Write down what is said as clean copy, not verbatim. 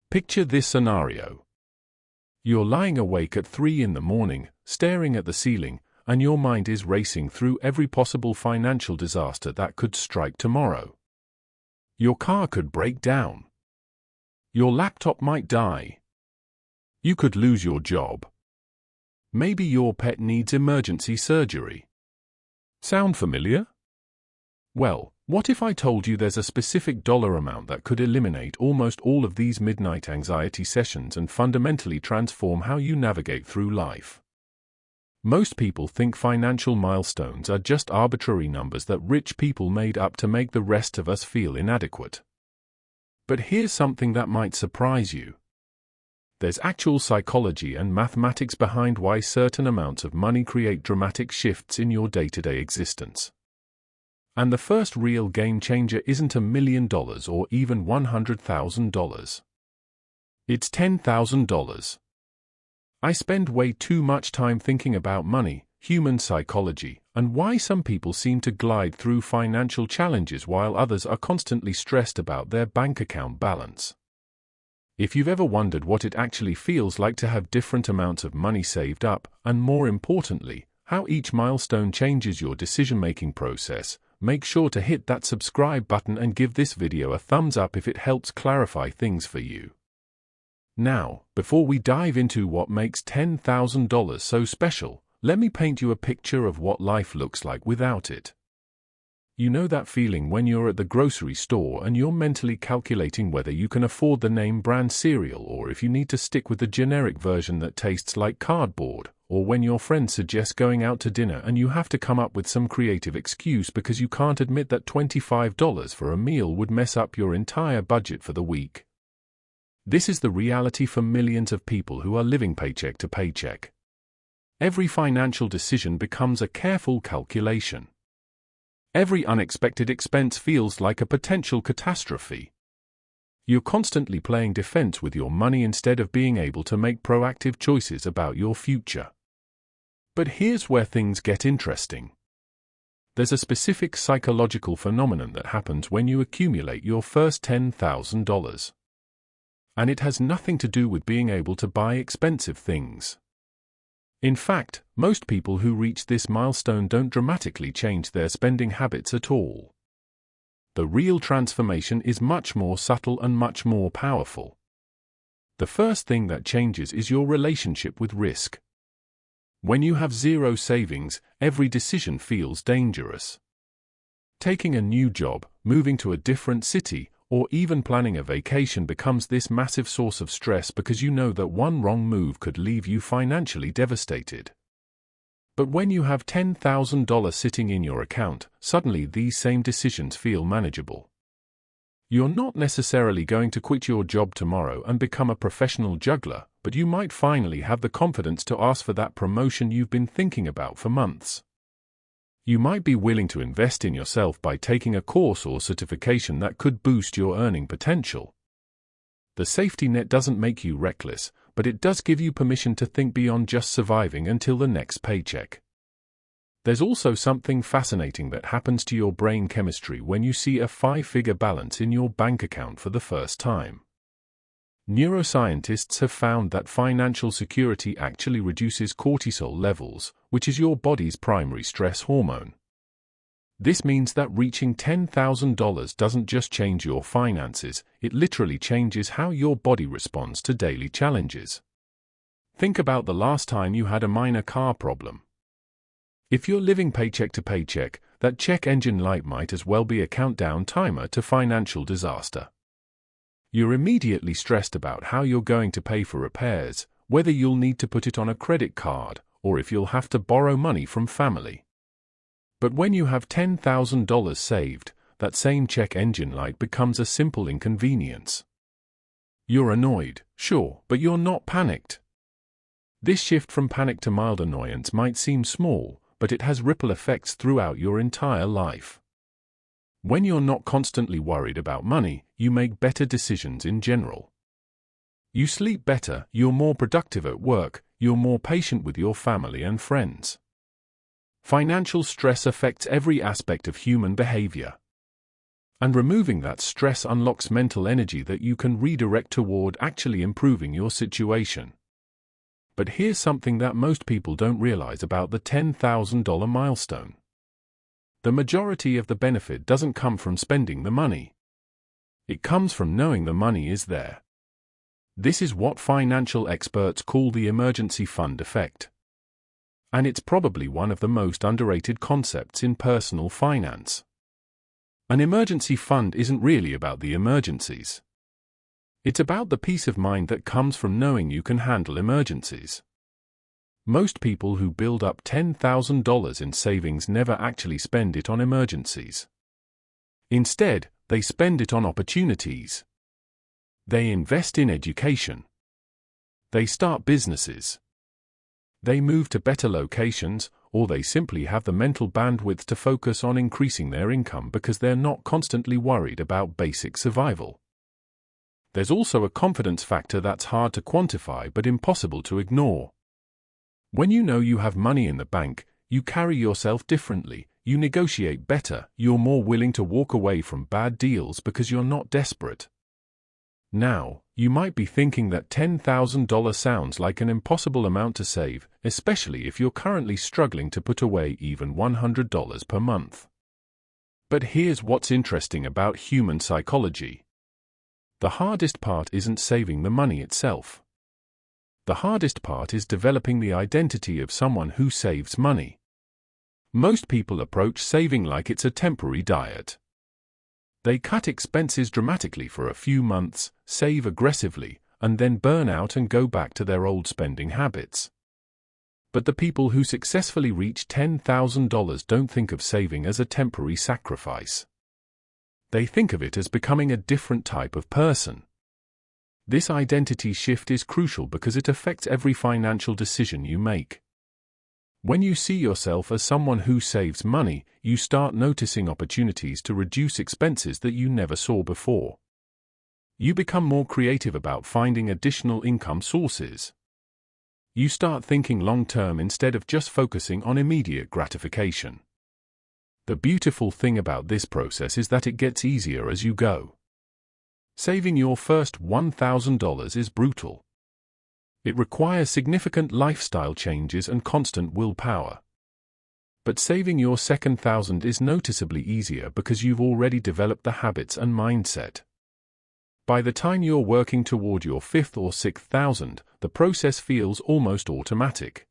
Picture this scenario. You're lying awake at 3 in the morning, staring at the ceiling, and your mind is racing through every possible financial disaster that could strike tomorrow. Your car could break down. Your laptop might die. You could lose your job. Maybe your pet needs emergency surgery. Sound familiar? Well, what if I told you there's a specific dollar amount that could eliminate almost all of these midnight anxiety sessions and fundamentally transform how you navigate through life? Most people think financial milestones are just arbitrary numbers that rich people made up to make the rest of us feel inadequate. But here's something that might surprise you. There's actual psychology and mathematics behind why certain amounts of money create dramatic shifts in your day-to-day existence. And the first real game changer isn't $1 million or even $100,000. It's $10,000. I spend way too much time thinking about money, human psychology, and why some people seem to glide through financial challenges while others are constantly stressed about their bank account balance. If you've ever wondered what it actually feels like to have different amounts of money saved up, and more importantly, how each milestone changes your decision-making process, make sure to hit that subscribe button and give this video a thumbs up if it helps clarify things for you. Now, before we dive into what makes $10,000 so special, let me paint you a picture of what life looks like without it. You know that feeling when you're at the grocery store and you're mentally calculating whether you can afford the name brand cereal or if you need to stick with the generic version that tastes like cardboard, or when your friend suggests going out to dinner and you have to come up with some creative excuse because you can't admit that $25 for a meal would mess up your entire budget for the week. This is the reality for millions of people who are living paycheck to paycheck. Every financial decision becomes a careful calculation. Every unexpected expense feels like a potential catastrophe. You're constantly playing defense with your money instead of being able to make proactive choices about your future. But here's where things get interesting. There's a specific psychological phenomenon that happens when you accumulate your first $10,000. And it has nothing to do with being able to buy expensive things. In fact, most people who reach this milestone don't dramatically change their spending habits at all. The real transformation is much more subtle and much more powerful. The first thing that changes is your relationship with risk. When you have zero savings, every decision feels dangerous. Taking a new job, moving to a different city, or even planning a vacation becomes this massive source of stress because you know that one wrong move could leave you financially devastated. But when you have $10,000 sitting in your account, suddenly these same decisions feel manageable. You're not necessarily going to quit your job tomorrow and become a professional juggler, but you might finally have the confidence to ask for that promotion you've been thinking about for months. You might be willing to invest in yourself by taking a course or certification that could boost your earning potential. The safety net doesn't make you reckless, but it does give you permission to think beyond just surviving until the next paycheck. There's also something fascinating that happens to your brain chemistry when you see a 5-figure balance in your bank account for the first time. Neuroscientists have found that financial security actually reduces cortisol levels, which is your body's primary stress hormone. This means that reaching $10,000 doesn't just change your finances, it literally changes how your body responds to daily challenges. Think about the last time you had a minor car problem. If you're living paycheck to paycheck, that check engine light might as well be a countdown timer to financial disaster. You're immediately stressed about how you're going to pay for repairs, whether you'll need to put it on a credit card, or if you'll have to borrow money from family. But when you have $10,000 saved, that same check engine light becomes a simple inconvenience. You're annoyed, sure, but you're not panicked. This shift from panic to mild annoyance might seem small, but it has ripple effects throughout your entire life. When you're not constantly worried about money, you make better decisions in general. You sleep better, you're more productive at work, you're more patient with your family and friends. Financial stress affects every aspect of human behavior. And removing that stress unlocks mental energy that you can redirect toward actually improving your situation. But here's something that most people don't realize about the $10,000 milestone. The majority of the benefit doesn't come from spending the money. It comes from knowing the money is there. This is what financial experts call the emergency fund effect. And it's probably one of the most underrated concepts in personal finance. An emergency fund isn't really about the emergencies. It's about the peace of mind that comes from knowing you can handle emergencies. Most people who build up $10,000 in savings never actually spend it on emergencies. Instead, they spend it on opportunities. They invest in education. They start businesses. They move to better locations, or they simply have the mental bandwidth to focus on increasing their income because they're not constantly worried about basic survival. There's also a confidence factor that's hard to quantify but impossible to ignore. When you know you have money in the bank, you carry yourself differently, you negotiate better, you're more willing to walk away from bad deals because you're not desperate. Now, you might be thinking that $10,000 sounds like an impossible amount to save, especially if you're currently struggling to put away even $100 per month. But here's what's interesting about human psychology. The hardest part isn't saving the money itself. The hardest part is developing the identity of someone who saves money. Most people approach saving like it's a temporary diet. They cut expenses dramatically for a few months, save aggressively, and then burn out and go back to their old spending habits. But the people who successfully reach $10,000 don't think of saving as a temporary sacrifice. They think of it as becoming a different type of person. This identity shift is crucial because it affects every financial decision you make. When you see yourself as someone who saves money, you start noticing opportunities to reduce expenses that you never saw before. You become more creative about finding additional income sources. You start thinking long-term instead of just focusing on immediate gratification. The beautiful thing about this process is that it gets easier as you go. Saving your first $1,000 is brutal. It requires significant lifestyle changes and constant willpower. But saving your second $1,000 is noticeably easier because you've already developed the habits and mindset. By the time you're working toward your fifth or sixth $1,000, the process feels almost automatic.